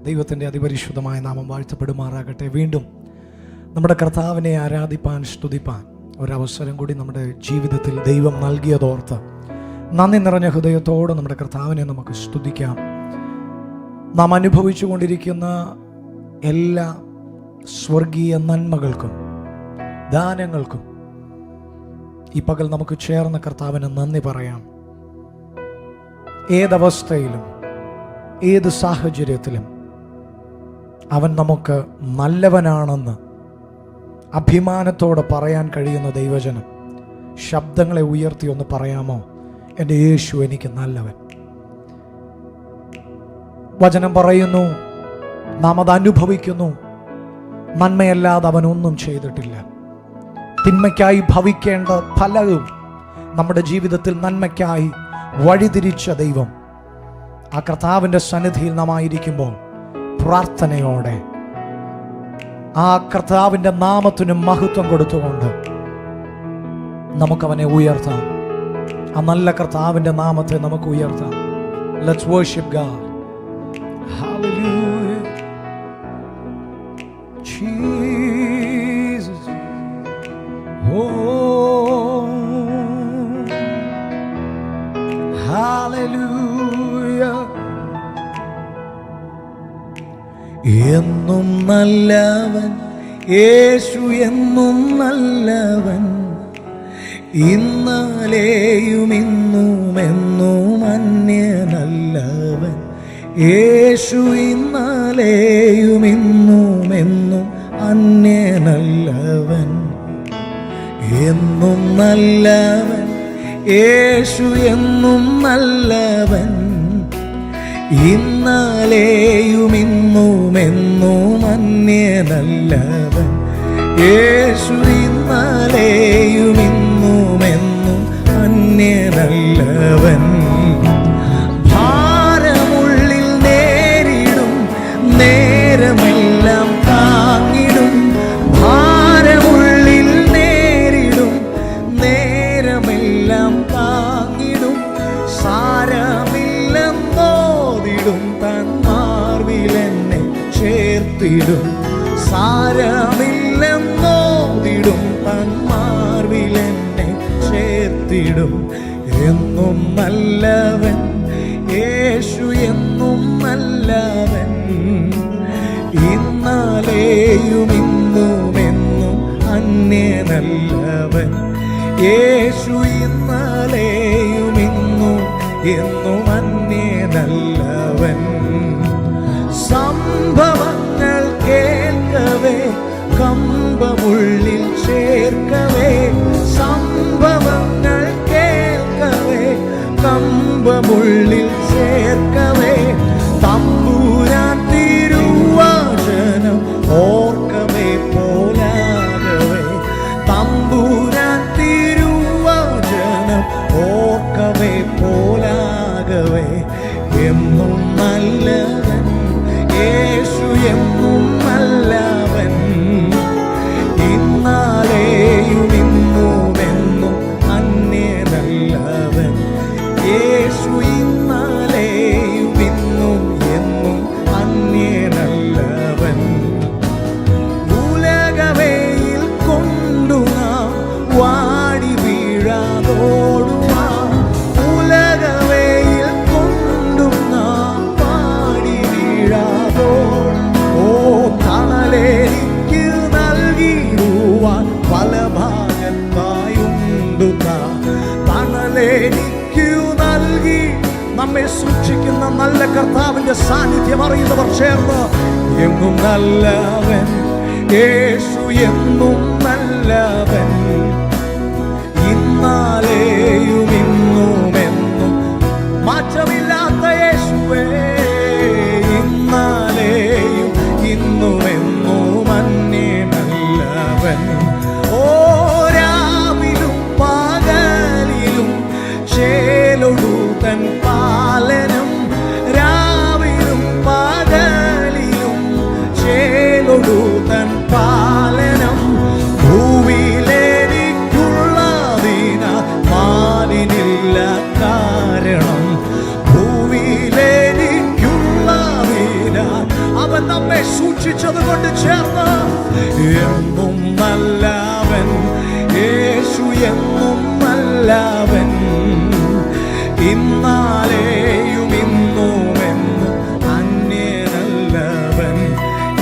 ദൈവത്തിൻ്റെ അതിപരിശുദ്ധമായ നാമം വാഴ്ത്തപ്പെടുമാറാകട്ടെ. വീണ്ടും നമ്മുടെ കർത്താവിനെ ആരാധിപ്പാൻ, സ്തുതിപ്പാൻ ഒരവസരം കൂടി നമ്മുടെ ജീവിതത്തിൽ ദൈവം നൽകിയതോർത്ത് നന്ദി നിറഞ്ഞ ഹൃദയത്തോടെ നമ്മുടെ കർത്താവിനെ നമുക്ക് സ്തുതിക്കാം. നാം അനുഭവിച്ചു കൊണ്ടിരിക്കുന്ന എല്ലാ സ്വർഗീയ നന്മകൾക്കും ദാനങ്ങൾക്കും ഈ പകൽ നമുക്ക് ചേർന്ന കർത്താവിന് നന്ദി പറയാം. ഏതവസ്ഥയിലും ഏത് സാഹചര്യത്തിലും അവൻ നമുക്ക് നല്ലവനാണെന്ന് അഭിമാനത്തോടെ പറയാൻ കഴിയുന്ന ദൈവജനം ശബ്ദങ്ങളെ ഉയർത്തി ഒന്ന് പറയാമോ? എൻ്റെ യേശു എനിക്ക് നല്ലവൻ. വചനം പറയുന്നു, നാം അത് അനുഭവിക്കുന്നു. നന്മയല്ലാതെ അവനൊന്നും ചെയ്തിട്ടില്ല. തിന്മയ്ക്കായി ഭവിക്കേണ്ട ഫലവും നമ്മുടെ ജീവിതത്തിൽ നന്മയ്ക്കായി വഴിതിരിച്ച ദൈവം, ആ കർത്താവിൻ്റെ സന്നിധിയിൽ നാം ആയിരിക്കുമ്പോൾ പ്രാർത്ഥനയോടെ ആ കർത്താവിൻ്റെ നാമത്തിന് മഹത്വം കൊടുത്തുകൊണ്ട് നമുക്കവനെ ഉയർത്താം. ആ നല്ല കർത്താവിൻ്റെ നാമത്തെ നമുക്ക് ഉയർത്താം. Let's worship God. Hallelujah Jesus. Oh hallelujah. എന്നും നല്ലവൻ യേശു, എന്നും നല്ലവൻ, ഇന്നലെയും ഇന്നും എന്നും അന്യനല്ലവൻ. യേശു ഇന്നലെയും ഇന്നും എന്നും അന്യനല്ലവൻ. എന്നും നല്ലവൻ യേശു, എന്നും നല്ലവൻ, ഇന്നലെയും ഇന്നും എന്നും അന്യനല്ലവൻ. യേശു ഇന്നലെയും ഇന്നും എന്നും അന്യനല്ലവൻ. ഭാരമുള്ളിൽ നേരിടും നേരമെല്ലാം താങ്ങിടും. ഭാരമുള്ളിൽ നേരിടും നേരമെല്ലാം താങ്ങിടും. സാരമില്ലെന്നോതിടും തന്മാർവിലെന്നെ ചേർത്തിടും. സാരമില്ലെന്നോതിടും തന്മാർവിലെന്നെ ചേർത്തിടും. എന്നും നല്ലവൻ യേശു, എന്നും നല്ലവൻ, ഇന്നലെയും ഇന്നും എന്നും അന്യനല്ലവൻ. യേശു ഇന്നലെയും ഇന്നും എന്നും അന്യനല്ലവൻ. സംഭവങ്ങൾ കേൾക്കവേ കമ്പമുള്ളിൽ ചേർക്കവേ. സംഭവങ്ങൾ കേൾക്കവേ കമ്പമുള്ളിൽ ചേർക്കവേ. തമ്പുരാൻ തിരുവചനം ഓർക്കവേ പോലാകവേ. തമ്പുരാൻ തിരുവചനം ഓർക്കവേ പോലാകവേ. എന്നും നല്ലവൻ യേശു, എന്നും നല്ലവൻ, ഇന്നലെയും ഇന്നും എന്നും അന്യനല്ലവൻ. യേശു ഇന്നലെയും ഇന്നും എന്നും അന്യനല്ലവൻ. ഉലകവേയിൽ കൊണ്ടു നാം വാടി വീഴാതോടുവാൻ. ഉലകവേയിൽ കൊണ്ടു നാം വാടി വീഴാതോടും. ഓ തണലെനിക്ക് നൽകിടുവാൻ പല ഭാഗത്തായുണ്ടു. തണലെനിക്കു നൽകി നമ്മെ സൂക്ഷിക്കുന്ന നല്ല കർത്താവിന്റെ സാന്നിധ്യം അറിയുന്നവർ ചേർന്ന് എങ്ങും നല്ലവൻ യേശു, എന്നും നല്ലവൻ, ഇന്നലെയും ഇന്നും എന്നും മാറ്റമില്ലാത്ത യേശുവേ. ഇന്നലെയും ഇന്നും എന്നും അന്യനല്ലവൻ. ഓ രാവിലും പകലിലും ചേലൊടു തൻ പാലനം. രാവിലും പകലിലും ചേലൊടു തൻ പാലനം. ഭൂവിയിലേക്കുള്ളതിന മാലിനില്ല കാരണം. ഭൂവിയിലേക്കുള്ളതിന അവൻ നമ്മെ സൂക്ഷിച്ചത് കൊണ്ട് ചേർന്ന് എന്നും നല്ലവൻ യേശു, എന്നും നല്ലവൻ, ഇന്നാലെയും ഇന്നുമെന്നും അന്യനല്ലവൻ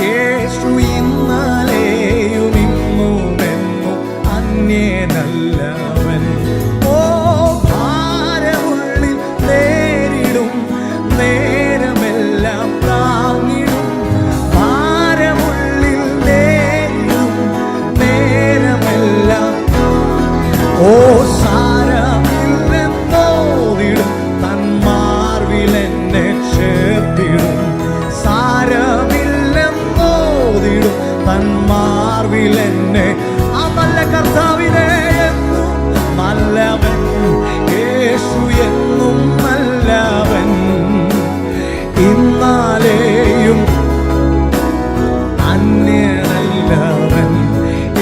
യേശു, ഇന്നാലെയും ഇന്നുമെന്നും അന്യനല്ലവൻ. ഓ ഭാരമുള്ളിൽ നേരിടും നേരമെല്ലാം താങ്ങിടും, ഭാരമുള്ളിൽ നേരിടും നേരമെല്ലാം. ഓ സാരമില്ലെന്നോതിടും തന്മാർവിലെന്നെ ചേർത്തിടും, സാരമില്ലെന്നോതിടും തന്മാർവിലെന്നെ. ആ നല്ല കർത്താവിനെ എന്നും നല്ലവൻ യേശു, എന്നും നല്ലവൻ, ഇന്നാലെയും അന്യനല്ലവൻ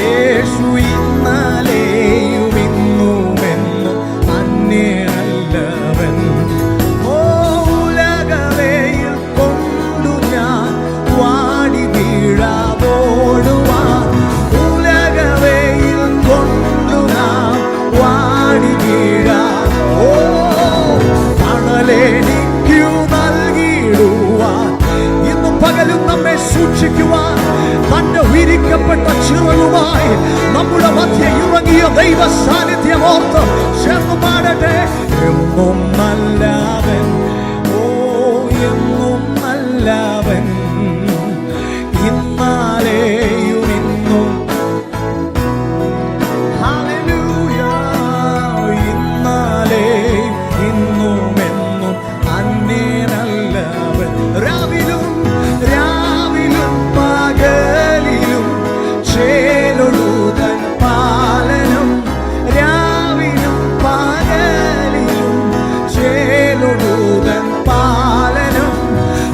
യേശു, ഇന്നാലെയും ഇന്നുമെന്നും അന്യനല്ലവൻ. ഓ ഉലകവേയിൽ കൊണ്ടു ഞാൻ വാടി വീഴാതോടുവാൻ, ഉലകവേയിൽ കൊണ്ടു ഞാൻ വാടി വീഴാ. ഓ തണലെനിക്കു നൽകിയിടുവാൻ, ഇന്നും പകലും നമ്മെ സൂക്ഷിക്കുവാൻ തന്റെ വിരിക്കപ്പെട്ട ചിറകുമായി നമ്മുടെ മധ്യ ഇറങ്ങിയ ദൈവ സാന്നിധ്യം ഓർത്ത് ചേർന്ന് പാടട്ടെ. എന്നും നല്ലവൻ, ഓ എന്നും നല്ലവൻ, ഇന്നാലെയും ഇന്നും. ഹല്ലേലൂയ, ഇന്നാലെയും ഇന്നുമെന്നും അന്യനല്ലവൻ. രാവിലും രാവിലും പകലിലും ചേലൊഴുതൻ പാലനം, രാവിലും പകലിലും ചേലൊഴുതൻ പാലനം.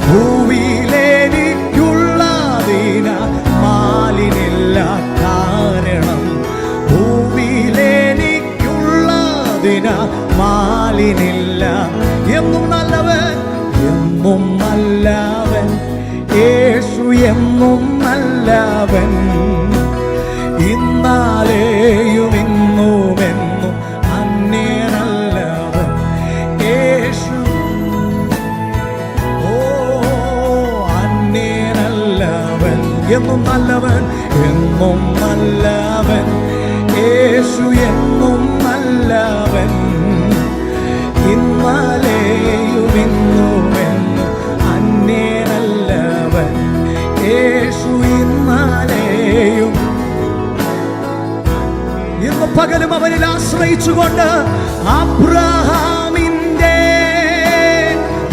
ഭൂവിയിലെനിക്കുള്ളതിന മാലിനില്ല കാരണം, ഭൂവിയിലെനിക്കുള്ളതിന മാലിനില്ല. എന്നും നല്ലവൻ, എന്നും നല്ലവൻ യേശു, എന്നും നല്ലവൻ, ഇന്നാലെയും ഇന്നുമെന്നും അന്യനല്ലവൻ യേശു. ഓ അന്യനല്ലവൻ, എന്നും നല്ലവൻ, എന്നും നല്ലവൻ യേശു, എന്നും നല്ലവൻ, ഇന്നാലെയും ഇന്നുമെന്നും അന്യനല്ലവൻ യേശു, ഇന്നാലെയും. ഇന്ന് പകലും അവനിൽ ആശ്രയിച്ചുകൊണ്ട് അബ്രഹാമിന്റെ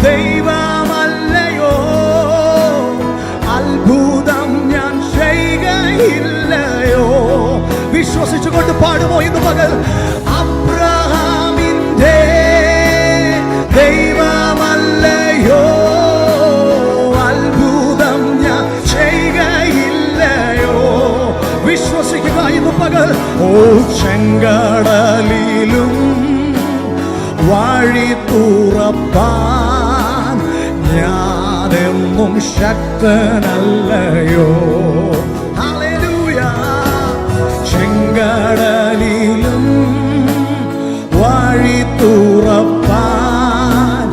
ദൈവമല്ലയോ അത്ഭുതം ഞാൻ ചെയ്യുകയില്ലയോ. വിശ്വസിച്ചുകൊണ്ട് പാടുമോ ഇന്ന് പകൽ? അബ്രഹാമിന്റെ ദൈവമല്ലയോ അത്ഭുതം ഞാൻ ചെയ്യുകയില്ലയോ. വിശ്വസിക്കുക ഇന്ന് പകൽ. ഓ ചെങ്കടലിലും വഴി തുറപ്പാൻ ഞാനെന്നും ശക്തനല്ലയോ. ഹല്ലേലൂയ. ചെങ്കടലിലും വഴി തുറപ്പാൻ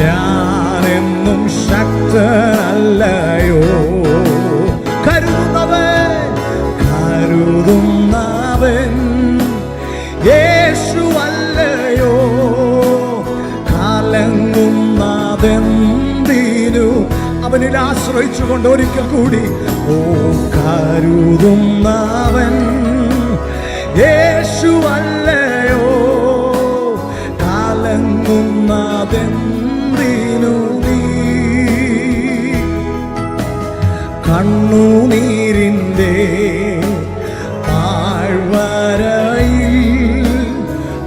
ഞാനെന്നും ശക്തനല്ലയോ. കരുതുന്നവൻ യേശുവല്ലയോ. കലങ്ങുന്നതെന്തിനു അവനിൽ ആശ്രയിച്ചുകൊണ്ട് ഒരിക്കൽ കൂടി. ഓ കരുതുന്നവൻ യേശുവല്ലയോ. കലങ്ങുന്നതെന്തിനു നീ കണ്ണുനീരിൻ്റെ താഴ്വരയിൽ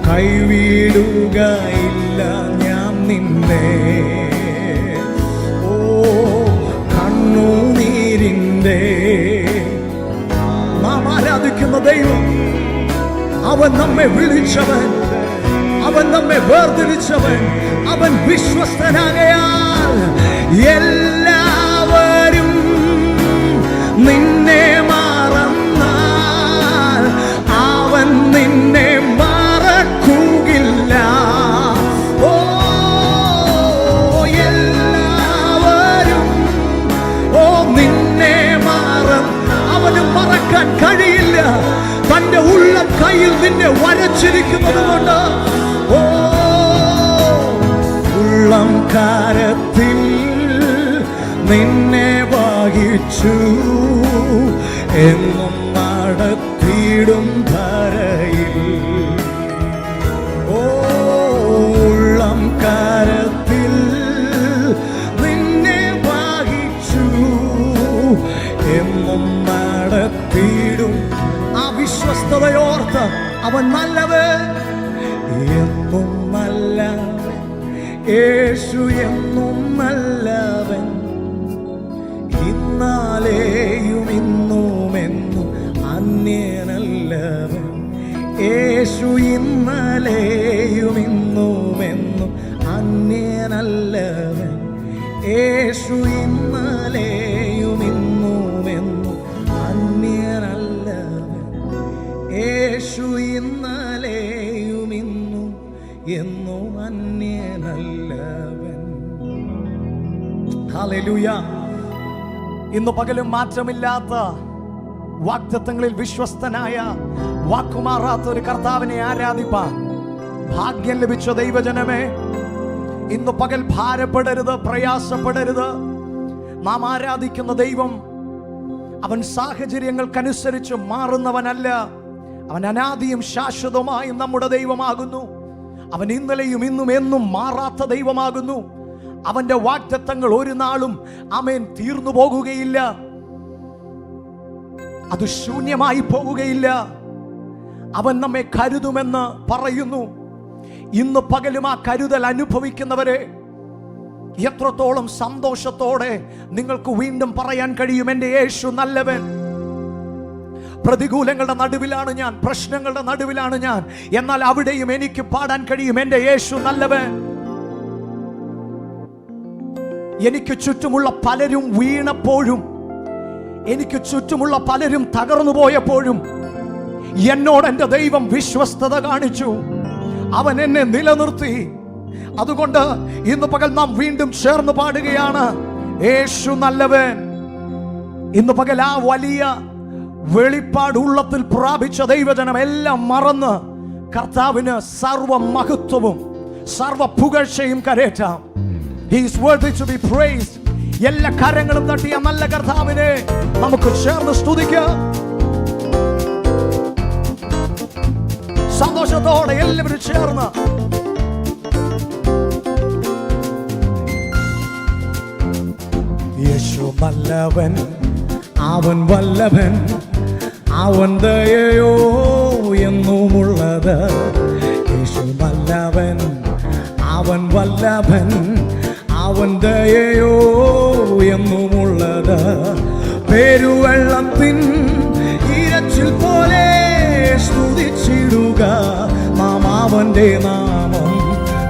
കൈവിടുകയില്ല ഞാൻ നിന്നെ. ഓ കണ്ണുനീരിൻ്റെ നാം ആരാധിക്കുന്ന ദൈവം, അവൻ നമ്മെ വിളിച്ചവൻ, അവൻ നമ്മെ വേർതിരിച്ചവൻ, അവൻ വിശ്വസ്തനാകയാൽ എല്ലാവരും നിന്നെ വരച്ചിരിക്കുന്നത് കൊണ്ട് ഓ ഉള്ളം കാരത്തിൽ നിന്നെ വഹിച്ചു എന്നും നടത്തിയിടും ധരയിൽ. ഓ ഉള്ളം കാരത്തിൽ നിന്നെ വഹിച്ചു എന്നും നടത്തിയിടും. ആ വിശ്വസ്തതയോർത്ത് അവൻ നല്ലവൻ, എന്നും നല്ലവൻ, യേശു എന്നും നല്ലവൻ, ഇന്നാലെയും ഇന്നും എന്നും അന്യനല്ലവൻ. യേശു ഇന്നലെയും ഇന്നും എന്നും അന്യനല്ലവൻ. യേശു ഇന്നലെയും ഇന്നും എന്നും അന്യനല്ലവൻ. യേശു ഇന്നലെയും ഇന്നും എന്നും അന്യനല്ലവൻ. ഹല്ലേലൂയ. ഇന്നു പകലും മാറ്റമില്ലാത്ത വാഗ്ദത്തങ്ങളിൽ വിശ്വസ്തനായ വാക്കുമാറാത്ത ഒരു കർത്താവിനെ ആരാധിപ്പാൻ ഭാഗ്യം ലഭിച്ച ദൈവജനമേ, ഇന്നു പകൽ ഭാരപ്പെടരുത്, പ്രയാസപ്പെടരുത്. നാം ആരാധിക്കുന്ന ദൈവം അവൻ സാഹചര്യങ്ങൾക്കനുസരിച്ച് മാറുന്നവനല്ല. അവൻ അനാദിയും ശാശ്വതമായും നമ്മുടെ ദൈവമാകുന്നു. അവൻ ഇന്നലെയും ഇന്നും എന്നും മാറാത്ത ദൈവമാകുന്നു. അവന്റെ വാഗ്ദത്തങ്ങൾ ഒരു നാളും ആമേൻ തീർന്നു പോകുകയില്ല, അത് ശൂന്യമായി പോകുകയില്ല. അവൻ നമ്മെ കരുതുമെന്ന് പറയുന്നു. ഇന്ന് പകലും ആ കരുതൽ അനുഭവിക്കുന്നവരെ എത്രത്തോളം സന്തോഷത്തോടെ നിങ്ങൾക്ക് വീണ്ടും പറയാൻ കഴിയും, എൻ്റെ യേശു നല്ലവൻ. പ്രതികൂലങ്ങളുടെ നടുവിലാണ് ഞാൻ, പ്രശ്നങ്ങളുടെ നടുവിലാണ് ഞാൻ, എന്നാൽ അവിടെയും എനിക്ക് പാടാൻ കഴിയും, എൻ്റെ യേശു നല്ലവൻ. എനിക്ക് ചുറ്റുമുള്ള പലരും വീണപ്പോഴും, എനിക്ക് ചുറ്റുമുള്ള പലരും തകർന്നു പോയപ്പോഴും എന്നോട് എൻ്റെ ദൈവം വിശ്വസ്തത കാണിച്ചു. അവൻ എന്നെ നിലനിർത്തി. അതുകൊണ്ട് ഇന്ന് പകൽ നാം വീണ്ടും ചേർന്ന് പാടുകയാണ്, യേശു നല്ലവൻ. ഇന്ന് പകൽ ആ വലിയ വെളിപ്പാട് ഉള്ളത്തിൽ പ്രാപിച്ച ദൈവജനം എല്ലാം മറന്ന് കർത്താവിന് സർവ മഹത്വവും സർവ പുകഴ്ചയും കരേറ്റാം. He is worthy to be praised. എല്ലാ കരങ്ങളും തട്ടിയ നല്ല കർത്താവിനെ നമുക്ക് ചേർന്ന് സ്തുതിക്കാം. സന്തോഷത്തോടെ എല്ലാവരും ചേർന്ന് യേശു നല്ലവൻ, അവൻ വല്ലഭൻ, അവൻ ദയയോ എന്നുമുള്ളത്. യേശു നല്ലവൻ, അവൻ വല്ലഭൻ, അവൻ ദയയോ എന്നുമുള്ളത്. പെരുവെള്ളത്തിൻ ഇരച്ചിൽ പോലെ സ്തുതിച്ചിടുക നാം അവന്റെ നാമം.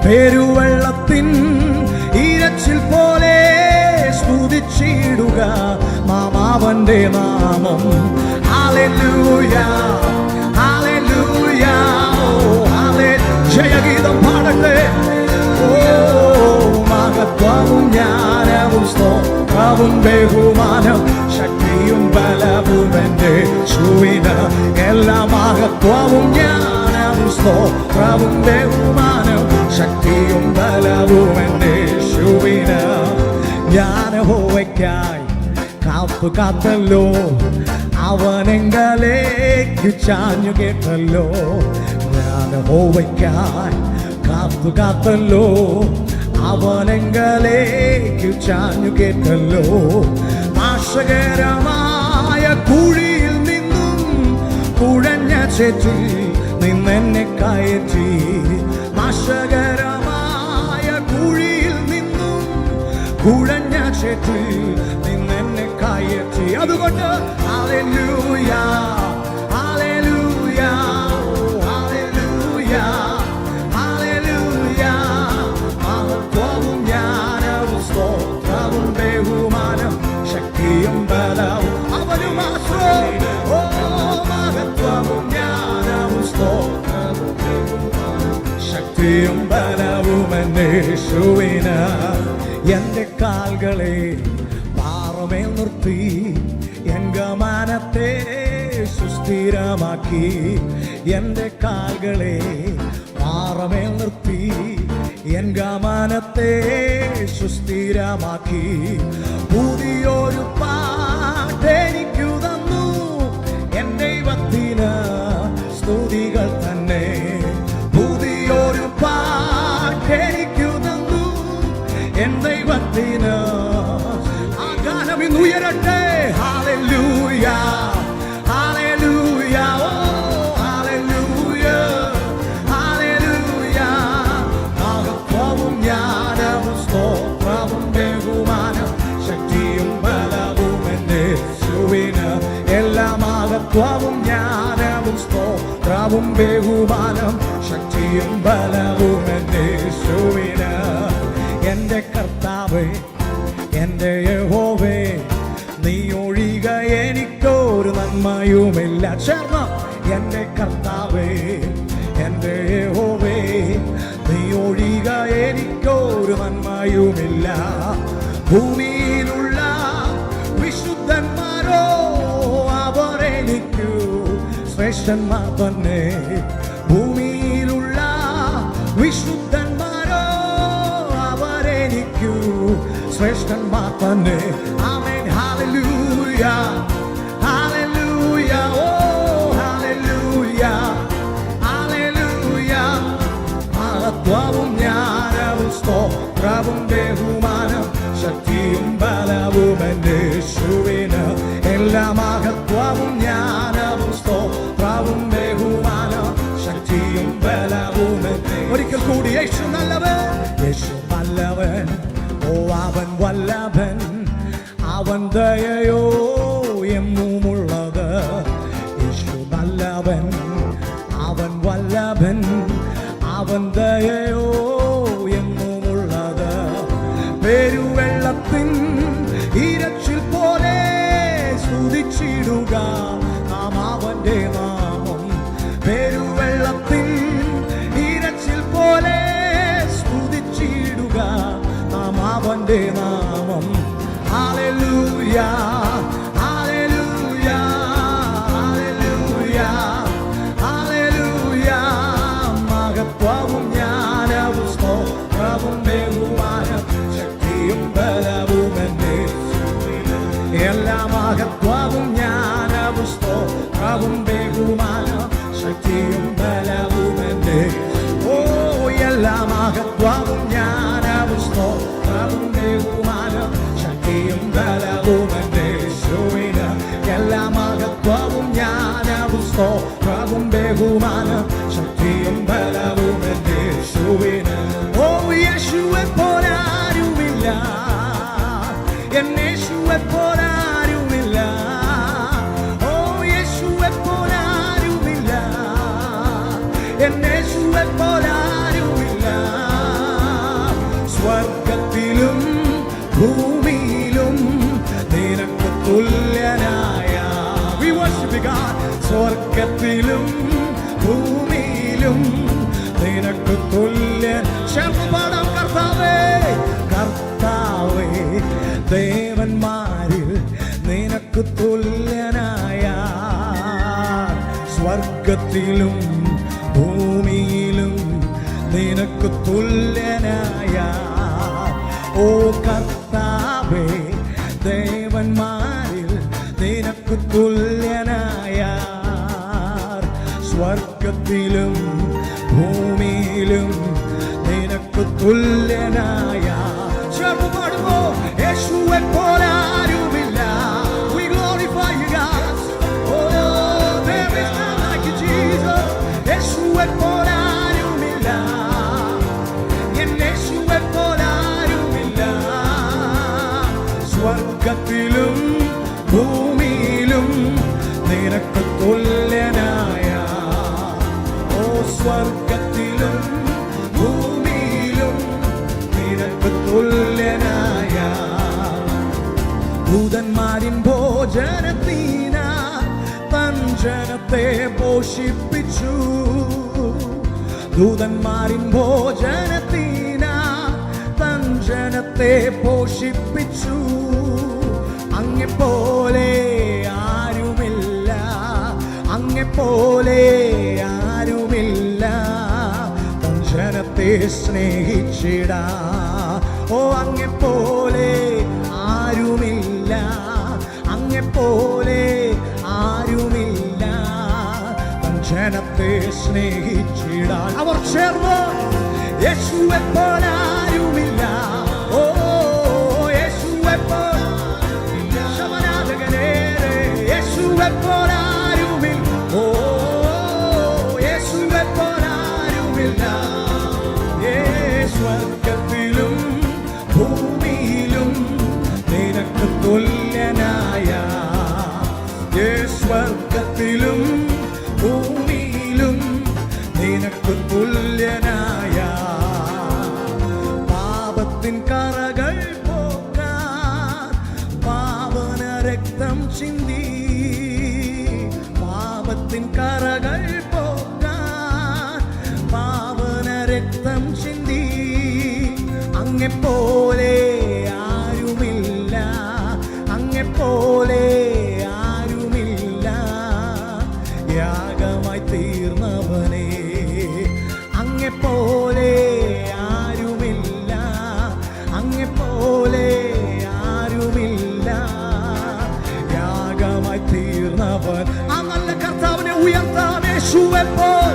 പെരുവെള്ളത്തിൻ ഇരച്ചിൽ പോലെ സ്തുതിച്ചിടുക നാം അവന്റെ നാമം. ഹല്ലേലൂയ, ഹല്ലേലൂയ, ജയഗീതം പാടട്ടെ. മഹത്വവും ജ്ഞാനവും സ്തോത്രവും ബഹുമാനം ശക്തിയും ബലവും എൻ്റെ യേശുവിന്. എല്ലാ മഹത്വവും ജ്ഞാനവും സ്തോത്രവും ബഹുമാനം ശക്തിയും ബലവും എൻ്റെ യേശുവിന്. ഞാൻ യഹോവയ്ക്കായി കാത്തു കാത്തല്ലോ, അവനെങ്കലേക്ക് ചാഞ്ഞു കേട്ടല്ലോ. ഞാൻ യഹോവയ്ക്കായി കാത്തു കാത്തല്ലോ, അവനെങ്കലേക്ക് ചാഞ്ഞു കേട്ടല്ലോ. നാശകരമായ കുഴിയിൽ നിന്നും കുഴഞ്ഞ ചേറ്റിൽ നിന്നെന്നെ കയറ്റി. നാശകരമായ കുഴിയിൽ നിന്നും കുഴഞ്ഞ ചേറ്റിൽ നിന്നെന്നെ കയറ്റി. അതുകൊണ്ട് ഹല്ലേലൂയ, ഹല്ലേലൂയ, ഹല്ലേലൂയ, ഹല്ലേലൂയ. മഹത്വവും ജ്ഞാനവും സ്തോത്രവും ബഹുമാനം ശക്തിയും ബലവും അവനു മാത്രം. ഓ മഹത്വവും ജ്ഞാനവും സ്തോത്രവും ശക്തിയും ബലവും എൻ്റെ യേശുവിന്. എൻ്റെ കാൽകളെ പാറമേൽ നിർത്തി എൻ ഗമനത്തെ സുസ്ഥിരമാക്കി എൻ്റെ കാൽകളെ പാറമേൽ നിർത്തി എൻ ഗമനത്തെ സുസ്ഥിരമാക്കി പുതിയൊരു പാട്ടെനിക്കു തന്നു എൻ ദൈവത്തിന് സ്തുതികൾ തന്നെ പുതിയൊരു പാട്ടെനിക്കു തന്നു എൻ ദൈവത്തിന് ആ ഗാനം ഇന്ന് ഉയരട്ടെ ഹല്ലേലൂയ ഹല്ലേലൂയ ഓ ഹല്ലേലൂയ ഹല്ലേലൂയ മഹത്വവും ജ്ഞാനവും സ്തോത്രവും ബഹുമാനം ശക്തിയും ബലവും എൻ്റെ യേശുവിന് എല്ലാ മഹത്വവും ജ്ഞാനവും സ്തോത്രവും ബഹുമാനം ശക്തിയും ബലവും എൻ്റെ യേശുവിന് എൻ്റെ കർത്താവേ എൻ്റെ യഹോവേ നീ ഒഴിക എനിക്കൊരു നന്മയുമില്ല ചേർന്ന് എൻ്റെ കർത്താവേ എൻ്റെ യഹോവേ നീ ഒഴിക എനിക്കൊരു നന്മയുമില്ല ഭൂമിയിലുള്ള വിശുദ്ധന്മാരോ അവർ എനിക്കു ശ്രേഷ്ഠന്മാർ തന്നെ ഭൂമിയിലുള്ള വിശുദ്ധന്മാരോ അവരെനിക്കു ശ്രേഷ്ഠന്മാർ തന്നെ ആമേൻ ഹല്ലേലൂയ ഹല്ലേലൂയ ഓ ഹല്ലേലൂയ ഹല്ലേലൂയ മഹത്വവും ജ്ഞാനവും സ്തോത്രവും ബഹുമാനം ശക്തിയും ബലവും എൻ്റെ യേശുവിന് എല്ലാ മഹത്വവും ജ്ഞാനവും സ്തോത്രവും ബഹുമാനം ശക്തിയും ബലവും ഒരിക്കൽ കൂടി യേശു നല്ലവൻ യേശു നല്ലവൻ ഓ അവൻ വല്ലഭൻ അവൻ ദയയോ എന്നുമുള്ളത് യേശു നല്ലവൻ അവൻ വല്ലഭൻ അവൻ ദയയോ എന്നുമുള്ളത് പെരുവെള്ളത്തിൻ ഇരച്ചിൽ പോലെ സ്തുതിച്ചിടുക നാം അവന്റെ നാമം പെരുവെള്ളത്തിൻ ഇരച്ചിൽ പോലെ സ്തുതിച്ചിടുക നാം അവന്റെ നാമം ഹല്ലേലൂയ ഹല്ലേലൂയ ഹല്ലേലൂയ ഹല്ലേലൂയ മഹത്വവും ജ്ഞാനവും സ്തോത്രവും ബഹുമാനം ശക്തിയും ബലവും എൻ്റെ യേശുവിന് എല്ലാ മഹത്വവും ജ്ഞാനവും സ്തോത്രവും ബഹുമാനം ശക്തിയും ബലവും എൻ്റെ ഓ എല്ലാ മഹത്വവും ജ്ഞാനവും സ്തോത്രവും ബഹുമാനം ശക്തിയും ബലവും എൻ്റെ യേശുവിന് എല്ലാ മഹത്വവും ജ്ഞാനവും സ്തോത്രവും ബഹുമാനം ശക്തിയും ബലവും എൻ്റെ യേശുവിന് ഓ യേശുവെ പോരാരുമില്ല എൻ യേശുവെ പോരാരുമില്ല ഓ യേശുവെ പോരാരുമില്ല എൻ യേശുവെ പോരാരുമില്ല സ്വർഗത്തിലും ഭൂമിയിലും നിനക്ക് തുല്യനായ സ്വർഗത്തിലും ഭൂമിയിലും നിനക്ക് തുല്യൻ ശബ്ദപാടാം കർത്താവേ കർത്താവേ ദേവന്മാരിൽ നിനക്ക് തുല്യനായ സ്വർഗത്തിലും ഭൂമിയിലും നിനക്ക് തുല്യനായ ഓ കർത്താവേ ദേവന്മാരിൽ നിനക്ക് തുല്യനായ സ്വർഗത്തിലും ഭൂമിയിലും നിനക്ക് തുല്യനായ പാടുമോ യേശുവെ പോലാരുമില്ല. We glorify you God. Oh, there is none like you Jesus. യേശുവെ പോലാരുമില്ല. യേശുവെ പോലാരുമില്ല. സ്വർഗത്തിലും ഭൂമിയിലും നിനക്ക് തുല്യനായ ഓ സ്വർഗത്തിലും ഭൂമിയിലും നിനക്ക് തുല്യനായ ദൂതന്മാരിൻ ഭോജനത്തിന തൻ ജനത്തെ പോഷിപ്പിച്ചു. ദൂതന്മാരിൻ ഭോജനത്തിന തൻ ജനത്തെ പോഷിപ്പിച്ചു. അങ്ങെപ്പോലെ ആരുമില്ല, ജനത്തെ സ്നേഹിച്ചിടാ. ഓ അങ്ങെപ്പോലെ ആരുമില്ല, അങ്ങെപ്പോലെ ആരുമില്ല തൻ ജനത്തെ സ്നേഹിച്ചിടാൻ. അവർ ചേർന്ന് യേശുവെപ്പോലെ ആരുമില്ല. ഓ യേശുവെപ്പോലെ ശമനാഥകനേരെ യേശുവെപ്പോലെ ആരുമില്ല. ഓ യേശുവെപ്പോലെ ആരുമില്ല. സ്വർഗ്ഗത്തിലും ഭൂമിയിലും നിനക്ക് തുല്യനായ, സ്വർഗ്ഗത്തിലും ഭൂമിയിലും നിനക്ക് തുല്യനായ, പാപത്തിൻ കറകൾ പോക്കാൻ പാവന രക്തം ചിന്തി, പാപത്തിൻ കറകൾ പോക്കാൻ പാവന രക്തം ചിന്തി. അങ്ങെപ്പോലെ ആരുമില്ല, അങ്ങെപ്പോലെ ആരുമില്ല യാഗമായി തീർന്നവനേ. അങ്ങെപ്പോലെ ആരുമില്ല, അങ്ങെപ്പോലെ ആരുമില്ല യാഗമായി തീർന്നവൻ. ആ നല്ല കർത്താവിനെ ഉയർത്താം. യേശുവെപ്പോൾ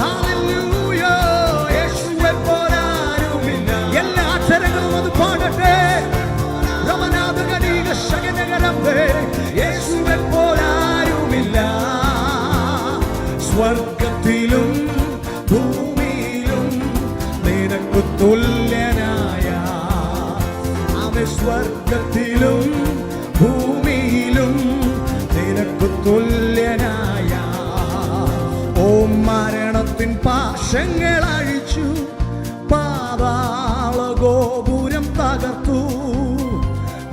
ഹല്ലേലൂയ, യേശുവെപ്പോൾ ആരുമില്ല. എല്ലാ അക്ഷരങ്ങളും അത് പാടട്ടെ. രമനാഥകനീക ശകനകരമ്പേ, യേശുവെപ്പോൾ ആരുമില്ല. സ്വർഗ്ഗത്തിലും ഭൂമിയിലും നിനക്ക് തുല്യനായ, അവൻ സ്വർഗ്ഗത്തിലും ഭൂമിയിലും നിനക്ക് തുല്യനായ. ഓ മരണത്തിൻ പാശങ്ങൾ അഴിച്ചു, പാതാള ഗോപുരം തകർത്തു.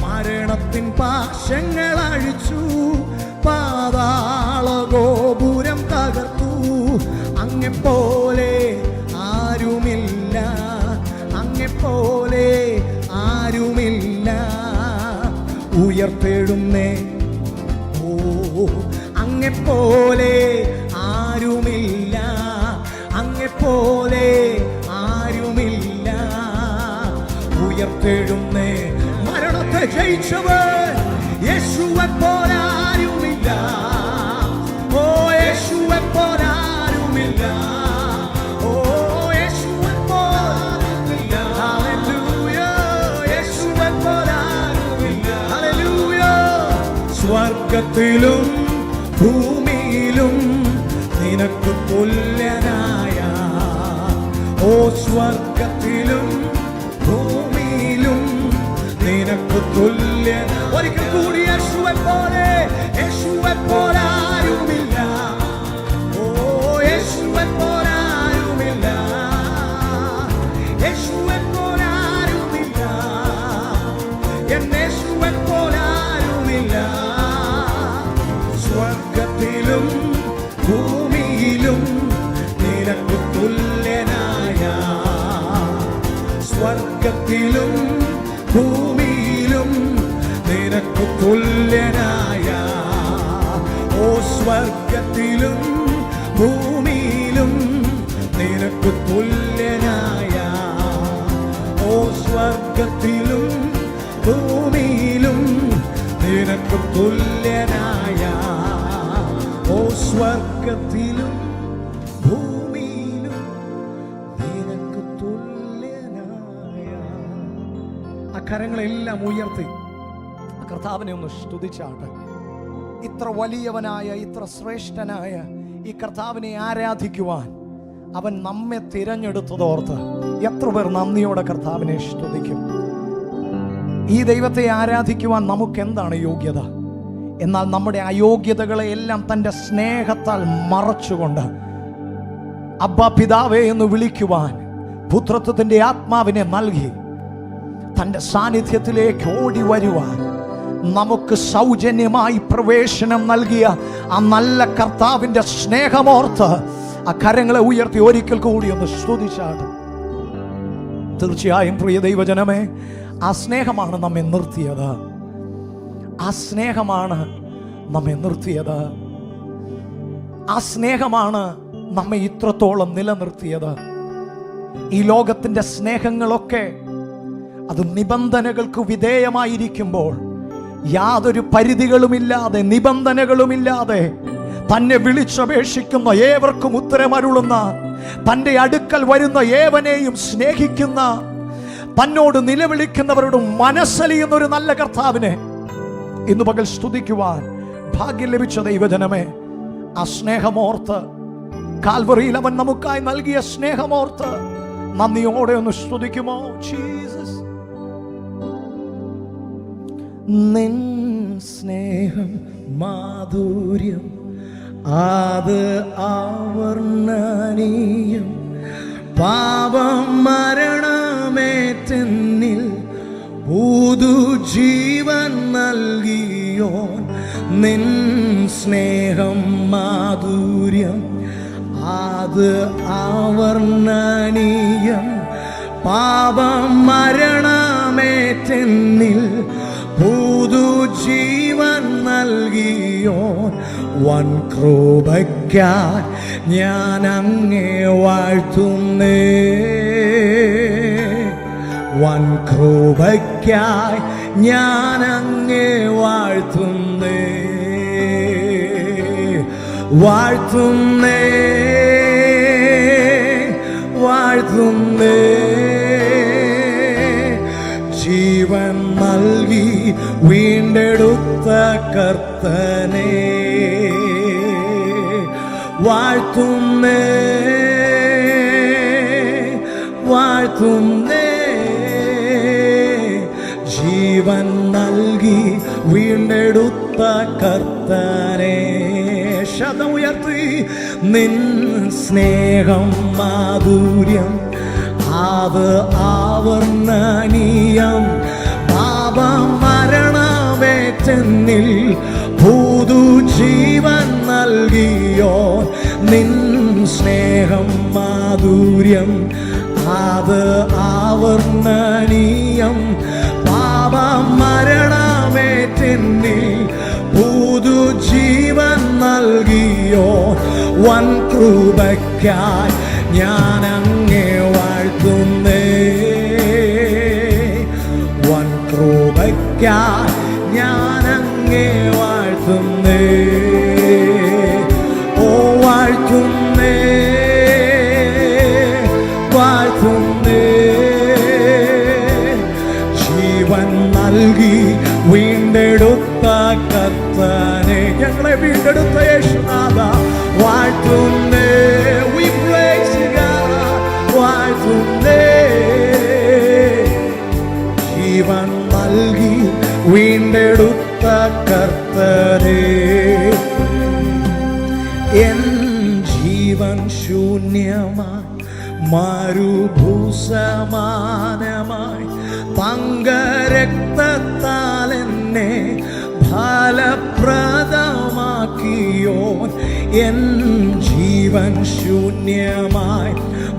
മരണത്തിൻ പാശങ്ങൾ അഴിച്ചു, പാതാള ഗോപുരം തകർത്തു. അങ്ങെപ്പോലെ ആരുമില്ല, അങ്ങെപ്പോലെ ആരുമില്ല. ഉയർപ്പെടുന്നേ ഓ അങ്ങെപ്പോലെ ആരുമില്ല, അങ്ങെപ്പോലെ ആരുമില്ല. ഉയർത്തെഴുന്നേ മരണത്തെ ജയിച്ചവൻ യേശുവെപ്പോലെ ആരുമില്ല. ഓ യേശുവെപ്പോലെ ആരുമില്ല. ഓ യേശുവെപ്പോലെ ആരുമില്ല. ഹല്ലേലൂയ, യേശുവെപ്പോലെ ആരുമില്ല. ഹല്ലേലൂയ. സ്വർഗ്ഗത്തിലും ഭൂമിയിലും നിനക്ക് തുല്യനായ, ഓ സ്വർഗ്ഗത്തിലും ഭൂമിയിലും നിനക്ക് തുല്യൻ. ഒരിക്കൽ കൂടി യേശുവെപ്പോലെ, യേശുവെപ്പോലെ ആരുമില്ല. ഓ യേശുവെപ്പോലെ ആരുമില്ല, യേശുവെപ്പോലെ ആരുമില്ല. എൻ യേശുവെപ്പോലെ ആരുമില്ല. സ്വർഗ്ഗത്തിലും ഭൂമിയിലും നിനക്ക് തുല്യനായ, സ്വർഗ്ഗത്തിലും ഭൂമിയിലും നിനക്ക് തുല്യനായ. ഓ സ്വർഗ്ഗത്തിലും ഭൂമിയിലും നിനക്ക് തുല്യനായ, ഓ സ്വർഗ്ഗത്തിലും ഭൂമിയിലും നിനക്ക് തുല്യനായ, ഓ സ്വർഗ്ഗത്തിലും ഭൂമിയിലും നിനക്ക് തുല്യനായ. ആ കരങ്ങളെല്ലാം ഉയർത്തി കർത്താവിനെ ഒന്ന് സ്തുതിച്ചാട്ടെ. ഇത്ര വലിയവനായ, ഇത്ര ശ്രേഷ്ഠനായ ഈ കർത്താവിനെ ആരാധിക്കുവാൻ അവൻ നമ്മെ തിരഞ്ഞെടുത്തതോർത്ത് എത്ര പേർ നന്ദിയോടെ കർത്താവിനെ സ്തുതിക്കും. ഈ ദൈവത്തെ ആരാധിക്കുവാൻ നമുക്ക് എന്താണ് യോഗ്യത? എന്നാൽ നമ്മുടെ അയോഗ്യതകളെ എല്ലാം തൻ്റെ സ്നേഹത്താൽ മറച്ചുകൊണ്ട് അബ്ബാ പിതാവേ എന്ന് വിളിക്കുവാൻ പുത്രത്വത്തിൻ്റെ ആത്മാവിനെ നൽകി തൻ്റെ സാന്നിധ്യത്തിലേക്ക് ഓടി വരുവാൻ നമുക്ക് സൗജന്യമായി പ്രവേശനം നൽകിയ ആ നല്ല കർത്താവിൻ്റെ സ്നേഹമോർത്ത് ആ കരങ്ങളെ ഉയർത്തി ഒരിക്കൽ കൂടി ഒന്ന് സ്തുതിച്ചാണ്. തീർച്ചയായും പ്രിയ ദൈവജനമേ, ആ സ്നേഹമാണ് നമ്മെ നിർത്തിയത്. ആ സ്നേഹമാണ് നമ്മെ നിർത്തിയത്. ആ സ്നേഹമാണ് നമ്മെ ഇത്രത്തോളം നിലനിർത്തിയത്. ഈ ലോകത്തിൻ്റെ സ്നേഹങ്ങളൊക്കെ അത് നിബന്ധനകൾക്ക് വിധേയമായിരിക്കുമ്പോൾ, യാതൊരു പരിധികളുമില്ലാതെ, നിബന്ധനകളുമില്ലാതെ തന്നെ വിളിച്ചപേക്ഷിക്കുന്ന ഏവർക്കും ഉത്തരമരുളുന്ന, തൻ്റെ അടുക്കൽ വരുന്ന ഏവനെയും സ്നേഹിക്കുന്ന, തന്നോട് നിലവിളിക്കുന്നവരോട് മനസ്സലിയുന്ന ഒരു നല്ല കർത്താവിനെ ഇന്ന് പകൽ സ്തുതിക്കുവാൻ ഭാഗ്യം ലഭിച്ച ദൈവജനമേ, ആ സ്നേഹമോർത്ത്, കാൽവറിയിൽ അവൻ നമുക്കായി നൽകിയ സ്നേഹമോർത്ത് നന്ദിയോടെ ഒന്ന് സ്തുതിക്കുമോ? ജീസസ്, നിൻ സ്നേഹം മാധുര്യം അത് ആവർണ്ണനീയം, പാപം മരണമേറ്റെന്നിൽ പുതുജീവൻ നൽകിയോൻ. നിൻ സ്നേഹം മാധുര്യം അത് ആവർണ്ണനീയം, പാപം മരണമേറ്റെന്നിൽ പുതുജീവൻ നൽകിയോൻ. വൻ കൃപയ്ക്കായി ഞാൻ അങ്ങേ വാഴ്ത്തുന്നേ, വൻ കൃപയ്ക്കായി ഞാൻ അങ്ങേ വാഴ്ത്തുന്നേ, വാഴ്ത്തുന്നേ, വാഴ്ത്തുന്നേ. ജീവൻ നൽകി വീണ്ടെടുത്ത കർത്തനെ വാഴ്ത്തുന്നേ, വാഴ്ത്തുന്നേ. ജീവൻ നൽകി വീണ്ടെടുത്ത കർത്തനെ. ശബ്ദം ഉയർത്തി, നിൻ സ്നേഹം മാധുര്യം അത് ആവർണ്ണനീയം, പാപം മരണമേറ്റെന്നിൽ പുതുജീവൻ നൽകിയോ. നിൻ സ്നേഹം മാധുര്യം അത് ആവർണ്ണനീയം, പാപം മരണമേറ്റെന്നിൽ പുതുജീവൻ നൽകിയോ. വൻ കൃപയ്ക്കായി ഞാൻ അങ്ങേ വാഴ്ത്തുന്നേ, വൻ കൃപയ്ക്കായി ഞാൻ അങ്ങേ വാഴ്ത്തുന്നേ, ഓ വാഴ്ത്തുന്നേ, വാഴ്ത്തുന്നേ. ജീവൻ നൽകി വീണ്ടെടുത്ത കർത്തനെ, ഞങ്ങളെ വീണ്ടെടുത്ത യേശുനാഥ വാഴ്ത്തുന്നേ. We praise you God, വാഴ്ത്തുന്നേ. ജീവൻ നൽകി വീണ്ടെടുത്ത കർത്തനെ. എൻ ജീവൻ ശൂന്യമായി മരുഭൂസമാനമായി തങ്കരക്തത്താൽ എന്നെ ഫലപ്രദമാക്കിയോൻ. എൻ ജീവൻ ശൂന്യമായി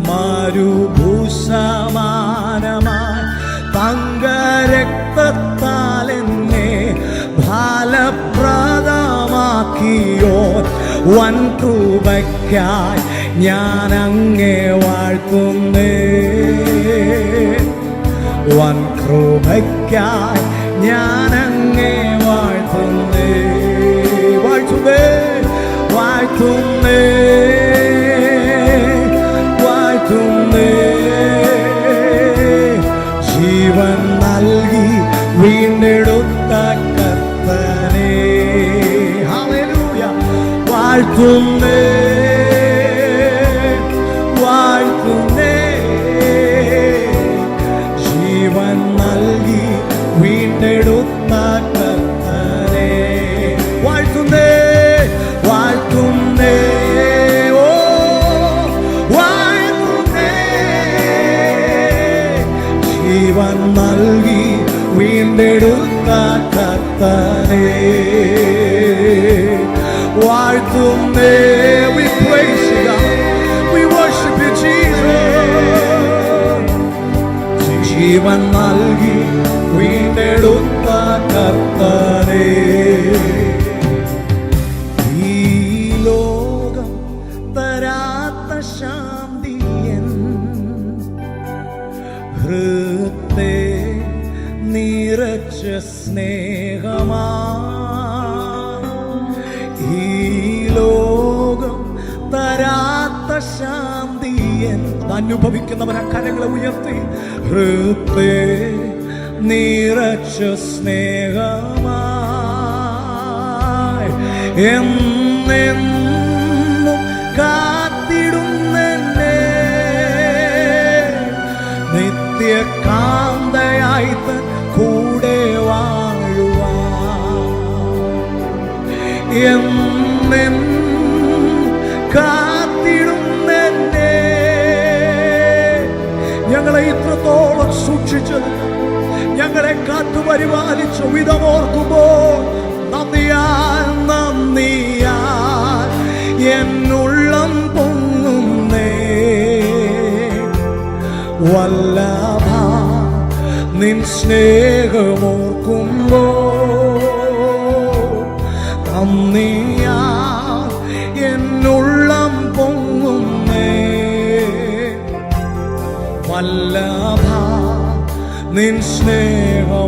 മരുഭൂസമാനമായി തങ്കരക്തത്താൽ എന്നെ ഫലപ്രദമാക്കിയോൻ. വൻ കൃപയ്ക്കായി ഞാൻ അങ്ങേ വാഴ്ത്തുന്നേ, വൻ കൃപയ്ക്കായി ഞാൻ അങ്ങേ വാഴ്ത്തുന്നേ, വാഴ്ത്തുന്നേ, വാഴ്ത്തുന്നേ, വാഴ്ത്തുന്നേ. ജീവൻ നൽകി വീണ്ടെടുത്ത കർത്തനെ ഹല്ലേലൂയ വാഴ്ത്തുന്നേ, വാഴ്ത്തുന്നേ. ജീവൻ നൽകി വീണ്ടെടുത്ത കർത്തനെ വാഴ്ത്തുന്നേ, വാഴ്ത്തുന്നേ, ഓ വാഴ്ത്തുന്നേ. ജീവൻ നൽകി വീണ്ടെടുത്ത കർത്തനെ വാഴ്ത്തുന്നേ. We praise you God, we worship you Jesus. ജീവൻ നൽകി വീണ്ടെടുത്ത കർത്തനെ. ഈ ലോകം തരാത്ത ശാന്തിയൻ സ്നേഹമാ ഈ ലോകം തരാത്ത ശാന്തിയൻ അനുഭവിക്കുന്നവൻ ആ കരങ്ങളെ ഉയർത്തി ഹൃദയ നിറച്ച സ്നേഹമായി എന്നെന്നും കാത്തിടുന്നെന്നെ നിത്യകാന്തയായി തൻ കൂടെ വാഴുവാൻ എന്നെന്നും കാത്തിടുന്നെന്നെ ഞങ്ങളെ ഇത്രത്തോളം സൂക്ഷിച്ചത് ഞങ്ങളെ കാത്തു പരിപാലിച്ച വിധമോർക്കുമ്പോൾ നന്ദിയാൽ നന്ദിയാൽ എന്നുള്ളം പൊങ്ങുന്നേ വല്ലഭ നിൻ സ്നേഹമോർക്കുമ്പോൾ നന്ദിയാൽ എന്നുള്ളം പൊങ്ങുന്നേ വല്ലഭ നിൻ സ്നേഹമോർക്കുമ്പോൾ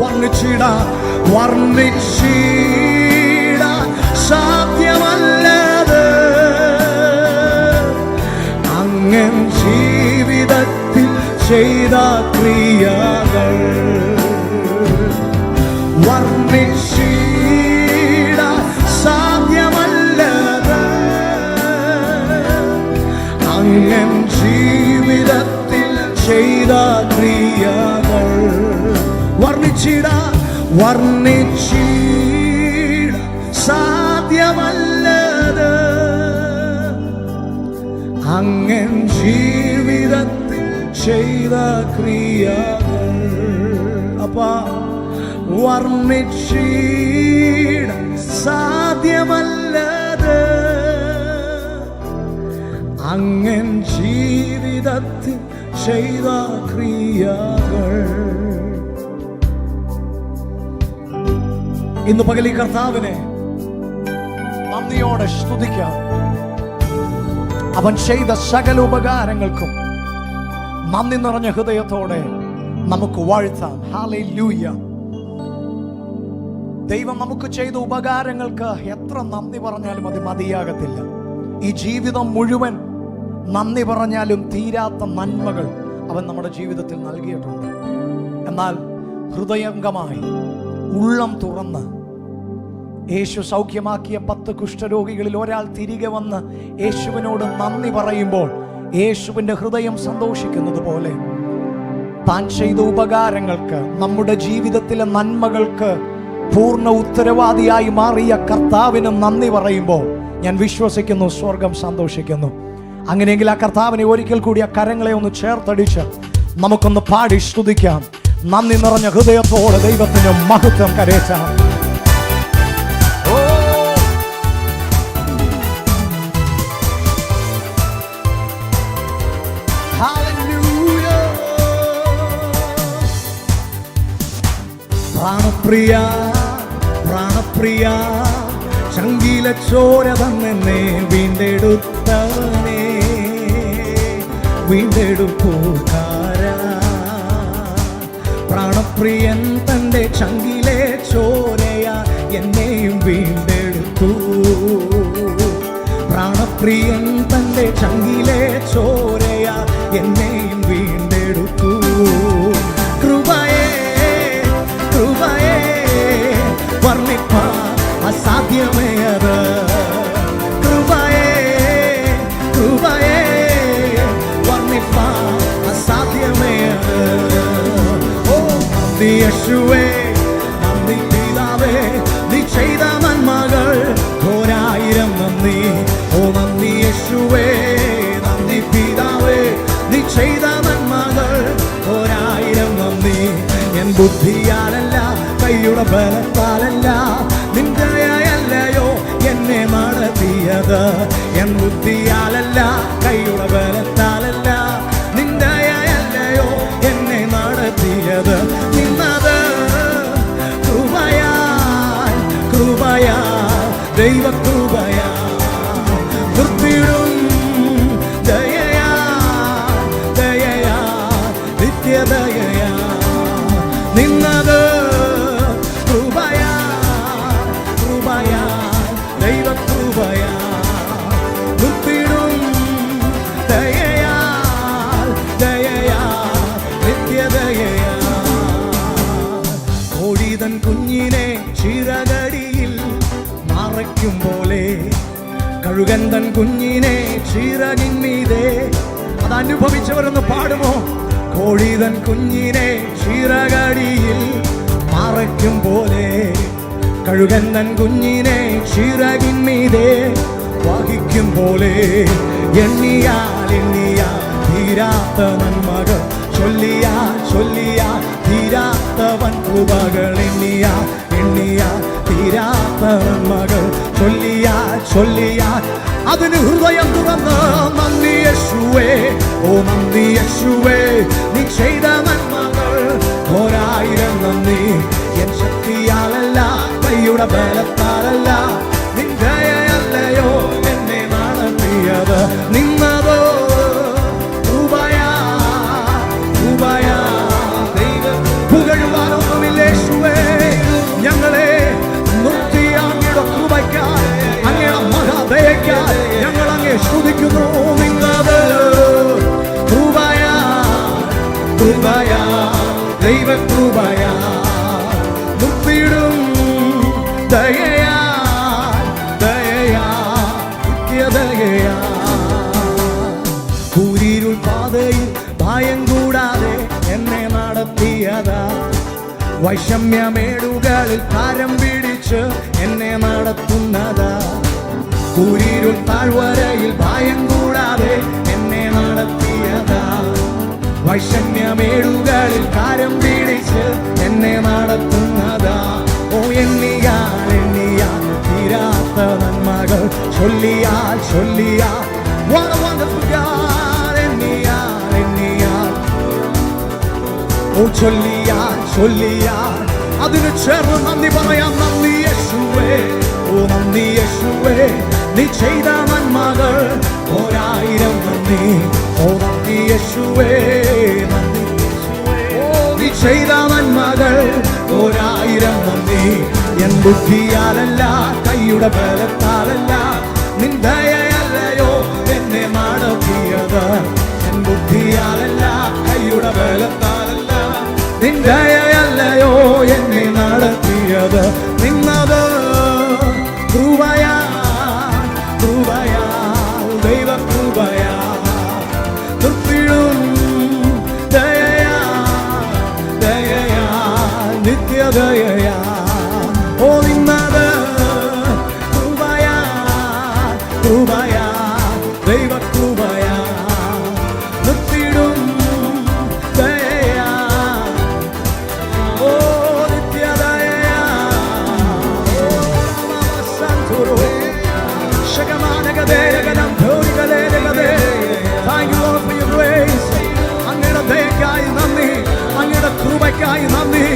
വർണ്ണിച്ചിടാൻ സാധ്യമല്ലത് അങ്ങൻ ജീവിതത്തിൽ ചെയ്ത ക്രിയകൾ വർണ്ണിച്ചിടാൻ സാധ്യമല്ലത് അങ്ങൻ ജീവിതത്തിൽ ചെയ്ത ക്രിയകൾ വർണ്ണിച്ചിടാൻ സാധ്യമല്ലത് അങ്ങൻ ജീവിതത്തിൽ ചെയ്ത ക്രിയകൾ അപ്പാ വർണ്ണിച്ചിടാൻ സാധ്യമല്ലത് അങ്ങൻ ജീവിതത്തിൽ ചെയ്ത ക്രിയകൾ. ഇന്ന് പകൽ ഈ കർത്താവിനെ നന്ദിയോടെ സ്തുതിക്കാം. അവൻ ചെയ്ത സകല ഉപകാരങ്ങൾക്കും നന്ദി നിറഞ്ഞ ഹൃദയത്തോടെ നമുക്ക് വാഴ്ത്താം. ഹല്ലേലൂയ. ദൈവം നമുക്ക് ചെയ്ത ഉപകാരങ്ങൾക്ക് എത്ര നന്ദി പറഞ്ഞാലും അത് മതിയാകത്തില്ല. ഈ ജീവിതം മുഴുവൻ നന്ദി പറഞ്ഞാലും തീരാത്ത നന്മകൾ അവൻ നമ്മുടെ ജീവിതത്തിൽ നൽകിയിട്ടുണ്ട്. എന്നാൽ ഹൃദയംഗമായി ഉള്ളം തുറന്ന് യേശു സൗഖ്യമാക്കിയ 10 കുഷ്ഠരോഗികളിൽ ഒരാൾ തിരികെ വന്ന് യേശുവിനോട് നന്ദി പറയുമ്പോൾ യേശുവിൻ്റെ ഹൃദയം സന്തോഷിക്കുന്നത് പോലെ താൻ ചെയ്ത ഉപകാരങ്ങൾക്ക്, നമ്മുടെ ജീവിതത്തിലെ നന്മകൾക്ക് പൂർണ്ണ ഉത്തരവാദിയായി മാറിയ കർത്താവിന് നന്ദി പറയുമ്പോൾ ഞാൻ വിശ്വസിക്കുന്നു സ്വർഗം സന്തോഷിക്കുന്നു. അങ്ങനെയെങ്കിൽ ആ കർത്താവിനെ ഒരിക്കൽ കൂടി ആ കരങ്ങളെ ഒന്ന് ചേർത്തടിച്ച് നമുക്കൊന്ന് പാടി സ്തുതിക്കാം. നന്ദി നിറഞ്ഞ ഹൃദയത്തോടെ ദൈവത്തിന് മഹത്വം കരേറ്റാം. പ്രാണപ്രിയ പ്രാണപ്രിയ ചങ്കില ചോര തന്നെ വീണ്ടെടുത്തവനെ വീണ്ടെടുപ്പൂക്കാര പ്രാണപ്രിയൻ തൻ്റെ ചങ്കിലെ ചോരയാ എന്നെയും വീണ്ടെടുത്തു. പ്രാണപ്രിയൻ തൻ്റെ ചങ്കിലെ ചോരയാ എന്നെയും വീണ്ടെടുത്തു. കൃപയേ കൃപയേ വർണ്ണിപ്പാൻ അസാധ്യമേ അത്. കൃപയേ കൃപയേ വർണ്ണിപ്പാൻ അസാധ്യമേ അത്. ഓ നന്ദി യേശുവേ, നന്ദി പിതാവേ, നീ ചെയ്ത നന്മകൾ ഒരായിരം നന്ദി. ഓ നന്ദി യേശുവേ, നന്ദി പിതാവേ, നീ ചെയ്ത നന്മകൾ ഒരായിരം നന്ദി. എൻ ബുദ്ധിയാലല്ല, കൈയുടെ ബലത്താലല്ല, നിന്റെ ദയയല്ലയോ എന്നെ നടത്തിയത്. എൻ ബുദ്ധിയാലല്ല, കൈയുടെ ബലത്താലല്ല, നിന്റെ ദയയല്ലയോ എന്നെ നടത്തിയത്. നിന്നത് കൃപയാൽ കൃപയാൽ ദൈവകൃപയാൽ നിർത്തിടും ദയയാ ദയയാ നിത്യദയയാ നിന്ന കോഴിതൻ കുഞ്ഞിനെ ചിറകടിയിൽ മറയ്ക്കും പോലെ കഴുകൻ തൻ കുഞ്ഞിനെ ചിറകിന്മീതെ. അതനുഭവിച്ചവരൊന്ന് പാടുമോ? കോഴിതൻ കുഞ്ഞിനെ ചിറകടിയിൽ മറയ്ക്കും പോലെ കഴുകൻ തൻ കുഞ്ഞിനെ ചിറകിന്മീതെ വഹിക്കും പോലെ. എണ്ണിയാൽ എണ്ണിയാൽ തീരാത്ത നന്മകൾ, ചൊല്ലിയാൽ ചൊല്ലിയാൽ തീരാത്തവൻ കൃപകൾ. എണ്ണിയാൽ എണ്ണിയാൽ തീരാത്ത നന്മകൾ, ചൊല്ലിയാൽ ചൊല്ലിയാൽ അതിന് ഹൃദയം തുറന്ന് നന്ദി യേശുവേ, ഓ നന്ദി യേശുവേ, നീ ചെയ്ത നന്മകൾ ഒരായിരം നന്ദി. എൻ ശക്തിയാലല്ല, കൈയുടെ ബലത്താലല്ല, നിൻ ദയയല്ലയോ എന്നെ നടത്തിയത്. നിന്നതോ കൃപയാ കൃപയാ. പുകഴുവാനൊന്നുമില്ല യേശുവേ, ഞങ്ങളെ നിർത്തി അങ്ങയുടെ കൃപയ്ക്കായി, അങ്ങയുടെ മഹാദയയ്ക്കായി ഞങ്ങൾ അങ്ങേ സ്തുതിക്കുന്നു. നിന്നത് കൃപയാ കൃപയാ, ദൈവ കൃപയാ, നിർത്തിയിടും ദയയാ ദയയാ നിത്യദയയാ. കൂരിരുൾ പാതയിൽ ഭയം കൂടാതെ എന്നെ നടത്തിയതാ, വൈഷമ്യമേടുകളിൽ കാരം പിടിച്ച് എന്നെ നടത്തുന്നതാ. കൂരിരുൾ താഴ്വരയിൽ ഭയം കൂടാതെ എന്നെ നടത്തിയതാ, വൈഷമ്യമേടുകളിൽ കാരം പിടിച്ച് എന്നെ നടത്തുന്നതാ. ഓ എണ്ണിയാൽ എണ്ണിയാൽ തീരാത്ത നന്മകൾ, ചൊല്ലിയാൽ ചൊല്ലിയാൽ എണ്ണിയാൽ എണ്ണിയാൽ, ഓ ചൊല്ലിയാൽ ചൊല്ലിയാൽ അതിന് ചേർന്ന് നന്ദി പറയാം. നന്ദി യേശുവേ, ഓ നന്ദി യേശുവേ, നീ ചെയ്ത നന്മകൾ ഒരായിരം നന്ദി. ഓ നന്ദി യേശുവേ, നന്ദി യേശുവേ, ഓ നീ ചെയ്ത നന്മകൾ ഒരായിരം നന്ദി. എൻ ബുദ്ധിയാലല്ല, കൈയുടെ ബലത്താലല്ല, നിൻ ദയയല്ലയോ എന്നെ നടത്തിയത്. എൻ ബുദ്ധിയാലല്ല, കൈയുടെ ബലത്താലല്ല, നിൻ ദയയല്ലയോ എന്നെ നടത്തിയത്. നിന്നത് കൃപയാ കൃപയാ, ദൈവ കൃപയാ, നിർത്തിടും ദയയാ ദയയാ നിത്യദയയാ. ഓ നിന്നത് കൃപയാ കൃപയാ, ദൈവ കൃപയാ, നിർത്തിടും ദയയാ, ഓ നിത്യദയയാ. Thank you Lord for your grace. അങ്ങയുടെ ദയക്കായി നന്ദി, അങ്ങയുടെ കൃപയ്ക്കായി നന്ദി.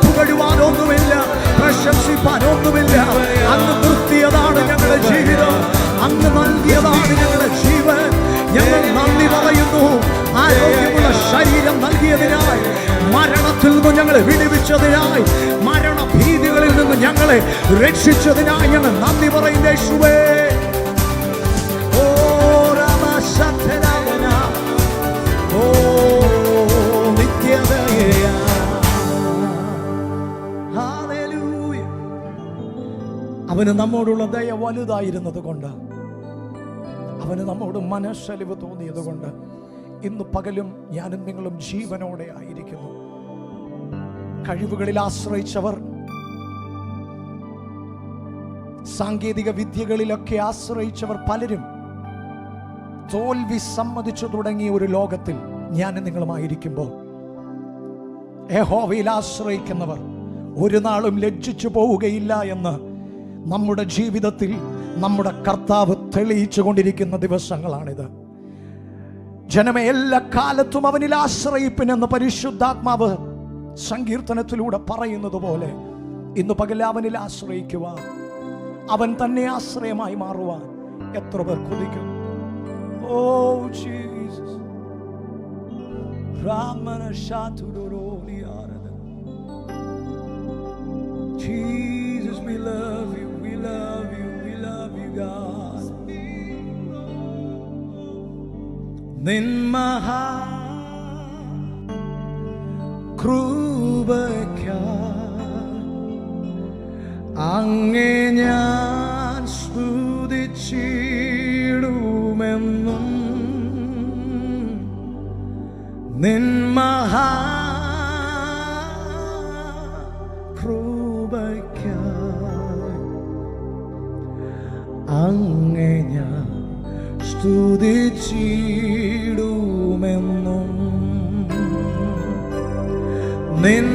പുകഴുവാനൊന്നുമില്ല, പ്രശംസിപ്പാനൊന്നുമില്ല. അങ്ങ് നിർത്തിയതാണ് ഞങ്ങളുടെ ജീവിതം, അങ്ങ് നൽകിയതാണ് ഞങ്ങളുടെ ജീവൻ. ഞങ്ങൾ നന്ദി പറയുന്നു. ആരോഗ്യമുള്ള ശരീരം നൽകിയതിനായി, മരണത്തിൽ നിന്ന് ഞങ്ങളെ വിടുവിച്ചതിനായി, മരണഭീതികളിൽ നിന്ന് ഞങ്ങളെ രക്ഷിച്ചതിനായി ഞങ്ങൾ നന്ദി പറയുന്നു യേശുവേ. ഓ രാമശാന്തനായന, ഓ നിത്യദയയാ. ഹല്ലേലൂയ. അവന് നമ്മോടുള്ള ദയ വലുതായിരുന്നത് കൊണ്ട്, അവന് നമ്മോട് മനസ്സലിവ് തോന്നിയത് കൊണ്ട് ഇന്ന് പകലും ഞാനും നിങ്ങളും ജീവനോടെ ആയിരിക്കുന്നു. കഴിവുകളിൽ ആശ്രയിച്ചവർ, സാങ്കേതിക വിദ്യകളിലൊക്കെ ആശ്രയിച്ചവർ പലരും തോൽവി സമ്മതിച്ചു തുടങ്ങിയ ഒരു ലോകത്തിൽ ഞാനും നിങ്ങളുമായിരിക്കുമ്പോൾ, യഹോവയിൽ ആശ്രയിക്കുന്നവർ ഒരു നാളും ലജ്ജിച്ചു പോവുകയില്ല എന്ന് നമ്മുടെ ജീവിതത്തിൽ നമ്മുടെ കർത്താവ് തെളിയിച്ചു കൊണ്ടിരിക്കുന്ന ദിവസങ്ങളാണിത്. ജനമേ, എല്ലാ കാലത്തും അവനിൽ ആശ്രയിപ്പിനെന്ന് പരിശുദ്ധാത്മാവ് സങ്കീർത്തനത്തിലൂടെ പറയുന്നത് പോലെ ഇന്ന് പകൽ അവനിൽ ആശ്രയിക്കുവാൻ, അവൻ തന്നെ ആശ്രയമായി മാറുവാൻ എത്ര പേർ കൊതിക്കുന്നു. Oh Jesus, Jesus, we love you, we love you, we love you, God. നിൻ മഹാ അങ്ങേ ഞാൻ സ്തുതിച്ചിടുമെന്നും നിൻ മഹാകൃപയ്ക്കായി അങ്ങേ ഞാൻ സ്തുതിച്ചിടുമെന്നും നിൻ